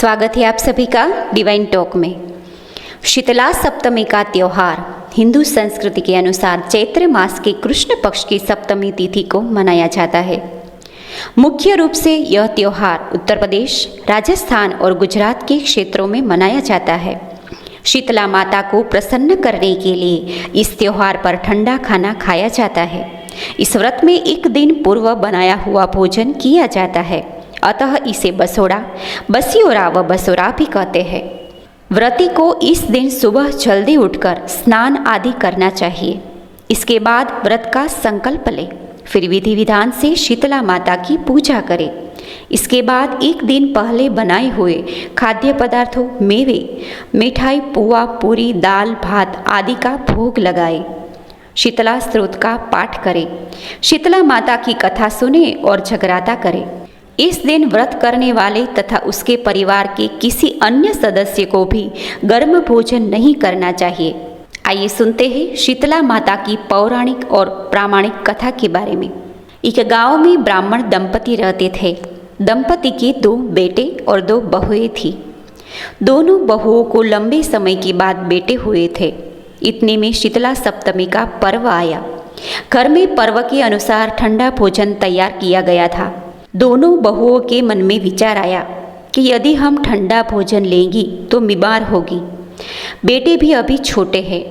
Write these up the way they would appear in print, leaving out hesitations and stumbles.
स्वागत है आप सभी का डिवाइन टॉक में। शीतला सप्तमी का त्यौहार हिंदू संस्कृति के अनुसार चैत्र मास के कृष्ण पक्ष की सप्तमी तिथि को मनाया जाता है। मुख्य रूप से यह त्यौहार उत्तर प्रदेश, राजस्थान और गुजरात के क्षेत्रों में मनाया जाता है। शीतला माता को प्रसन्न करने के लिए इस त्यौहार पर ठंडा खाना खाया जाता है। इस व्रत में एक दिन पूर्व बनाया हुआ भोजन किया जाता है, अतः इसे बसोड़ा, बसियोरा व बसोरा भी कहते हैं। व्रती को इस दिन सुबह जल्दी उठकर स्नान आदि करना चाहिए। इसके बाद व्रत का संकल्प ले, फिर विधि विधान से शीतला माता की पूजा करें। इसके बाद एक दिन पहले बनाए हुए खाद्य पदार्थों, मेवे, मिठाई, पुआ, पूरी, दाल, भात आदि का भोग लगाए। शीतला स्तोत्र का पाठ करें, शीतला माता की कथा सुने और जगराता करें। इस दिन व्रत करने वाले तथा उसके परिवार के किसी अन्य सदस्य को भी गर्म भोजन नहीं करना चाहिए। आइए सुनते हैं शीतला माता की पौराणिक और प्रामाणिक कथा के बारे में। एक गांव में ब्राह्मण दंपति रहते थे। दंपति के 2 बेटे और 2 बहुएं थी। दोनों बहुओं को लंबे समय के बाद बेटे हुए थे। इतने में शीतला सप्तमी का पर्व आया। घर में पर्व के अनुसार ठंडा भोजन तैयार किया गया था। दोनों बहुओं के मन में विचार आया कि यदि हम ठंडा भोजन लेंगी तो बीमार होगी। बेटे भी अभी छोटे हैं।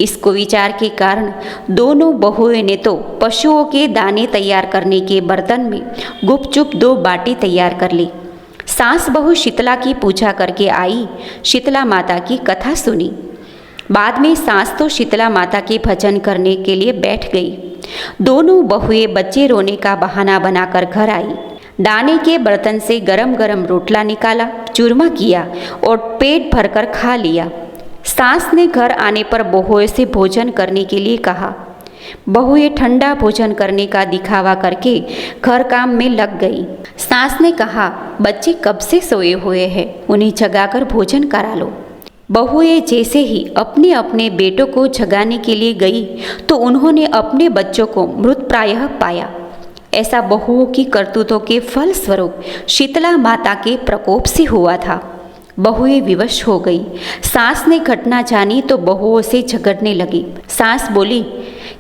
इसको विचार के कारण दोनों बहुओं ने तो पशुओं के दाने तैयार करने के बर्तन में गुपचुप 2 बाटी तैयार कर ली। सास बहू शीतला की पूजा करके आई, शीतला माता की कथा सुनी। बाद में सास तो शीतला माता के भजन करने के लिए बैठ गई। दोनों बहुएं बच्चे रोने का बहाना बनाकर घर आई। दाने के बर्तन से गरम गरम रोटला निकाला, चूरमा किया और पेट भरकर खा लिया। सास ने घर आने पर बहुओं से भोजन करने के लिए कहा। बहुएं ठंडा भोजन करने का दिखावा करके घर काम में लग गई। सास ने कहा, बच्चे कब से सोए हुए हैं, उन्हें जगाकर भोजन करा लो। बहुएं जैसे ही अपने अपने बेटों को जगाने के लिए गई तो उन्होंने अपने बच्चों को मृत प्रायः पाया। ऐसा बहुओं की करतूतों के फल स्वरूप शीतला माता के प्रकोप से हुआ था। बहुएं विवश हो गई। सास ने घटना जानी तो बहुओं से झगड़ने लगी। सास बोली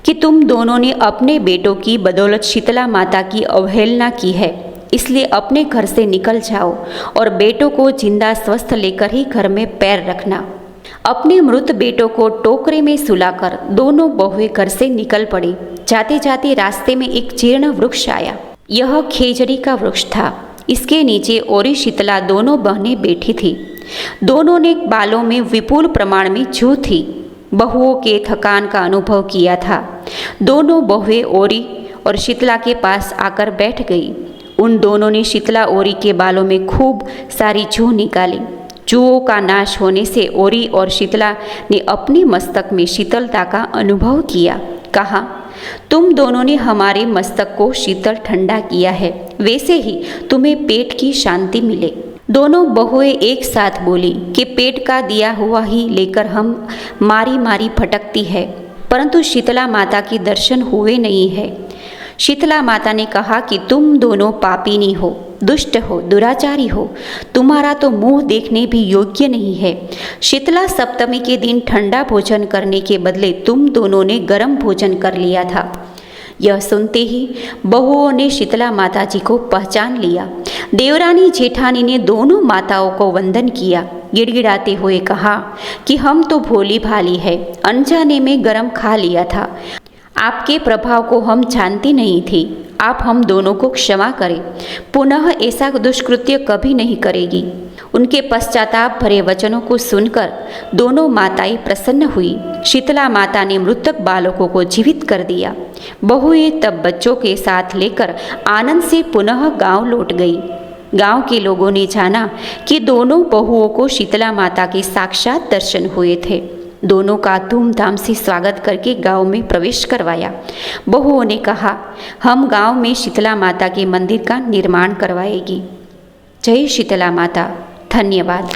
कि तुम दोनों ने अपने बेटों की बदौलत शीतला माता की अवहेलना की है, इसलिए अपने घर से निकल जाओ और बेटों को जिंदा स्वस्थ लेकर ही घर में पैर रखना। अपने मृत बेटों को टोकरे में सुलाकर दोनों बहुएं घर से निकल पड़ी। जाते जाते रास्ते में एक जीर्ण वृक्ष आया। यह खेजड़ी का वृक्ष था। इसके नीचे औरी शीतला दोनों बहनें बैठी थी। दोनों ने बालों में विपुल प्रमाण में जू थी। बहुओं के थकान का अनुभव किया था। दोनों बहुएं औरी और शीतला के पास आकर बैठ गई। उन दोनों ने शीतला औरी के बालों में खूब सारी जू निकाली। जूओं का नाश होने से औरी और शीतला ने अपने मस्तक में शीतलता का अनुभव किया। कहा, तुम दोनों ने हमारे मस्तक को शीतल ठंडा किया है, वैसे ही तुम्हें पेट की शांति मिले। दोनों बहुएं एक साथ बोली कि पेट का दिया हुआ ही लेकर हम मारी मारी भटकती है, परंतु शीतला माता के दर्शन हुए नहीं है। शीतला माता ने कहा कि तुम दोनों पापिनी हो, दुष्ट हो, दुराचारी हो, तुम्हारा तो मुंह देखने भी योग्य नहीं है। शीतला सप्तमी के दिन ठंडा भोजन करने के बदले तुम दोनों ने गर्म भोजन कर लिया था। यह सुनते ही बहुओं ने शीतला माता जी को पहचान लिया। देवरानी जेठानी ने दोनों माताओं को वंदन किया। गिड़गिड़ाते हुए कहा कि हम तो भोली भाली है, अनजाने में गर्म खा लिया था। आपके प्रभाव को हम जानती नहीं थी। आप हम दोनों को क्षमा करें, पुनः ऐसा दुष्कृत्य कभी नहीं करेगी। उनके पश्चाताप भरे वचनों को सुनकर दोनों माताएं प्रसन्न हुई। शीतला माता ने मृतक बालकों को जीवित कर दिया। बहुएं तब बच्चों के साथ लेकर आनंद से पुनः गांव लौट गई। गांव के लोगों ने जाना कि दोनों बहुओं को शीतला माता के साक्षात दर्शन हुए थे। दोनों का धूमधाम से स्वागत करके गांव में प्रवेश करवाया। बहुओं ने कहा, हम गांव में शीतला माता के मंदिर का निर्माण करवाएगी। जय शीतला माता। धन्यवाद।